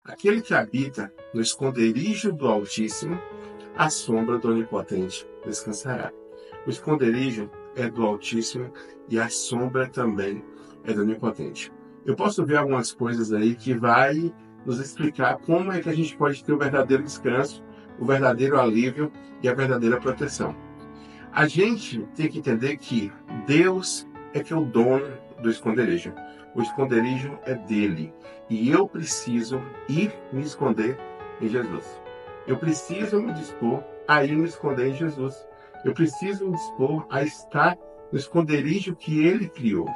Aquele que habita no esconderijo do Altíssimo, à sombra do Onipotente descansará. O esconderijo é do Altíssimo e a sombra também é do Onipotente. Eu posso ver algumas coisas aí que vai nos explicar como é que a gente pode ter o verdadeiro descanso, o verdadeiro alívio e a verdadeira proteção. A gente tem que entender que Deus é que é o dono do esconderijo. O esconderijo é dele. E eu preciso ir me esconder em Jesus. Eu preciso me dispor a ir me esconder em Jesus. Eu preciso me dispor a estar no esconderijo que ele criou.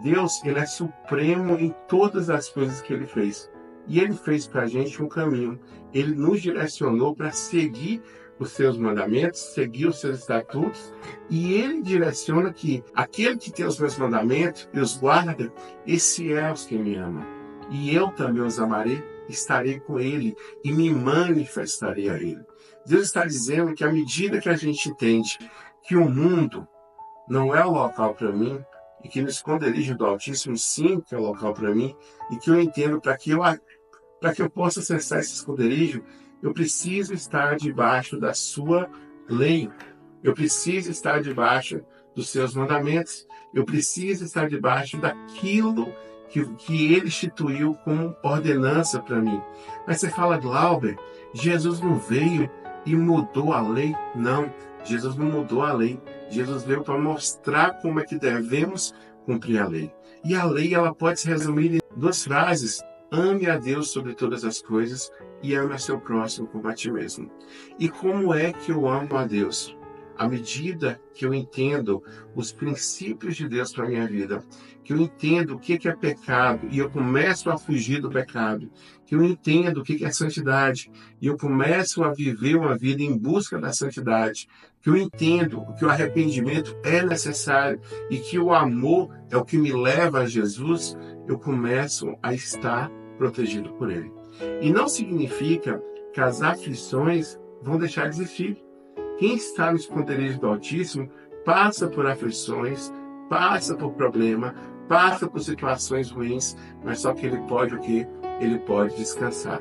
Deus, ele é supremo em todas as coisas que ele fez. E ele fez para a gente um caminho. Ele nos direcionou para seguir os seus mandamentos, seguir os seus estatutos, e ele direciona que aquele que tem os meus mandamentos e os guarda, esse é os que me amam. E eu também os amarei, estarei com ele e me manifestarei a ele. Deus está dizendo que à medida que a gente entende que o mundo não é o local para mim, e que no esconderijo do Altíssimo sim que é o local para mim, e que eu entendo para que eu possa acessar esse esconderijo, eu preciso estar debaixo da sua lei. Eu preciso estar debaixo dos seus mandamentos. Eu preciso estar debaixo daquilo que ele instituiu como ordenança para mim. Mas você fala, Glauber, Jesus não veio e mudou a lei? Não, Jesus não mudou a lei. Jesus veio para mostrar como é que devemos cumprir a lei. E a lei ela pode se resumir em duas frases. Ame a Deus sobre todas as coisas e ame a seu próximo como a ti mesmo. E como é que eu amo a Deus? À medida que eu entendo os princípios de Deus para a minha vida, que eu entendo o que é pecado e eu começo a fugir do pecado, que eu entendo o que é santidade e eu começo a viver uma vida em busca da santidade, que eu entendo que o arrependimento é necessário e que o amor é o que me leva a Jesus, eu começo a estar protegido por ele. E não significa que as aflições vão deixar de existir. Quem está no esconderijo do Altíssimo passa por aflições, passa por problema, passa por situações ruins, mas só que ele pode o quê? Ele pode descansar.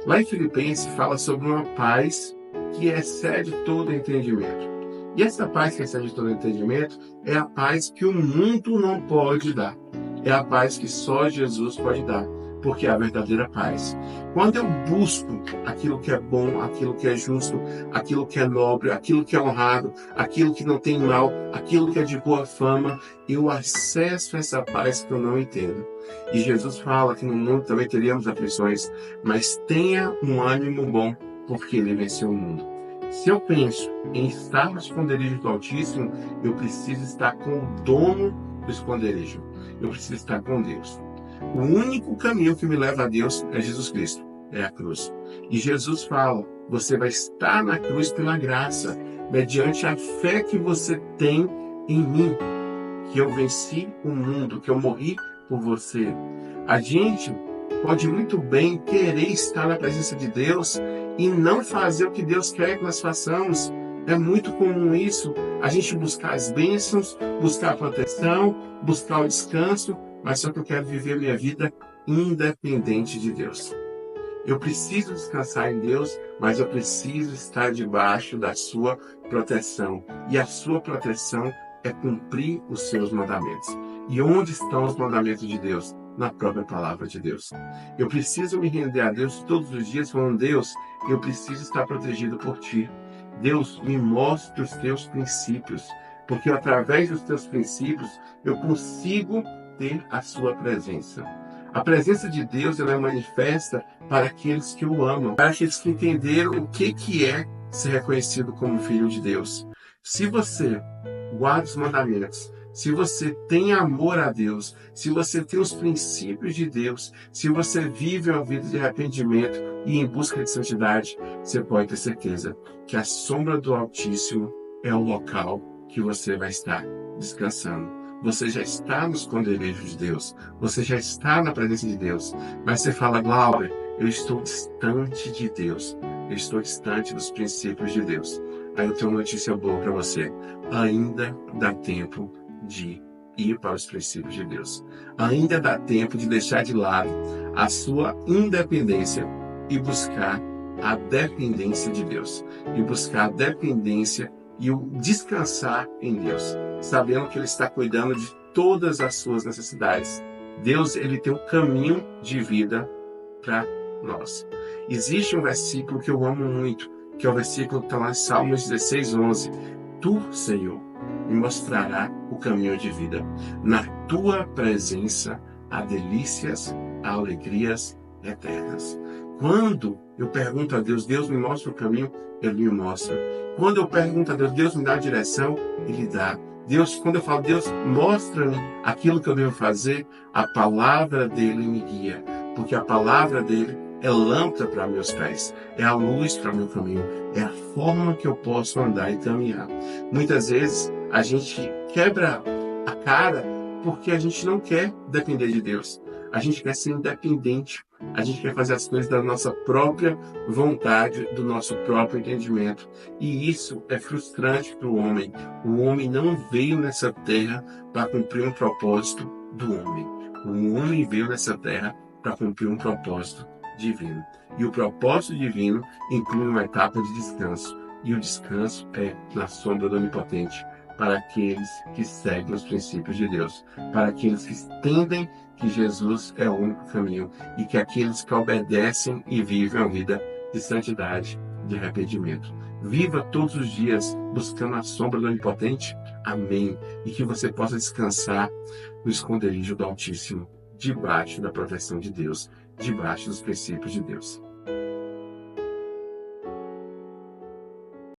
Lá em Filipenses fala sobre uma paz que excede todo entendimento. E essa paz que excede todo entendimento é a paz que o mundo não pode dar. É a paz que só Jesus pode dar, porque é a verdadeira paz. Quando eu busco aquilo que é bom, aquilo que é justo, aquilo que é nobre, aquilo que é honrado, aquilo que não tem mal, aquilo que é de boa fama, eu acesso essa paz que eu não entendo. E Jesus fala que no mundo também teríamos aflições, mas tenha um ânimo bom, porque ele venceu o mundo. Se eu penso em estar no esconderijo do Altíssimo, eu preciso estar com o dono do esconderijo. Eu preciso estar com Deus. O único caminho que me leva a Deus é Jesus Cristo, é a cruz. E Jesus fala, você vai estar na cruz pela graça, mediante a fé que você tem em mim, que eu venci o mundo, que eu morri por você. A gente pode muito bem querer estar na presença de Deus e não fazer o que Deus quer que nós façamos. É muito comum isso, a gente buscar as bênçãos, buscar a proteção, buscar o descanso, mas só que eu quero viver minha vida independente de Deus. Eu preciso descansar em Deus, mas eu preciso estar debaixo da sua proteção. E a sua proteção é cumprir os seus mandamentos. E onde estão os mandamentos de Deus? Na própria palavra de Deus. Eu preciso me render a Deus todos os dias, falando, Deus, eu preciso estar protegido por Ti. Deus, me mostre os Teus princípios, porque através dos Teus princípios eu consigo ter a sua presença. A presença de Deus ela é manifesta para aqueles que o amam, para aqueles que entenderam o que é ser reconhecido como filho de Deus. Se você guarda os mandamentos, se você tem amor a Deus, se você tem os princípios de Deus, se você vive uma vida de arrependimento e em busca de santidade, você pode ter certeza que a sombra do Altíssimo é o local que você vai estar descansando. Você já está no esconderijo de Deus. Você já está na presença de Deus. Mas você fala, Glauber, eu estou distante de Deus. Eu estou distante dos princípios de Deus. Aí eu tenho uma notícia boa para você. Ainda dá tempo de ir para os princípios de Deus. Ainda dá tempo de deixar de lado a sua independência e buscar a dependência de Deus. E buscar a dependência e o descansar em Deus, sabendo que Ele está cuidando de todas as suas necessidades. Deus, Ele tem um caminho de vida para nós. Existe um versículo que eu amo muito, que é o versículo que está lá em Salmos 16:11. Tu, Senhor, me mostrará o caminho de vida. Na tua presença há delícias, há alegrias eternas. Quando eu pergunto a Deus, Deus me mostra o caminho, Ele me mostra. Quando eu pergunto a Deus, Deus me dá a direção, Ele dá. Deus, quando eu falo, Deus, mostra-me aquilo que eu devo fazer, a palavra dele me guia. Porque a palavra dele é lâmpada para meus pés, é a luz para meu caminho, é a forma que eu posso andar e caminhar. Muitas vezes a gente quebra a cara porque a gente não quer depender de Deus. A gente quer ser independente. A gente quer fazer as coisas da nossa própria vontade, do nosso próprio entendimento. E isso é frustrante para o homem. O homem não veio nessa terra para cumprir um propósito do homem. O homem veio nessa terra para cumprir um propósito divino. E o propósito divino inclui uma etapa de descanso. E o descanso é na sombra do Onipotente, para aqueles que seguem os princípios de Deus, para aqueles que entendem que Jesus é o único caminho e que aqueles que obedecem e vivem a vida de santidade, de arrependimento. Viva todos os dias buscando a sombra do Onipotente. Amém. E que você possa descansar no esconderijo do Altíssimo, debaixo da proteção de Deus, debaixo dos princípios de Deus.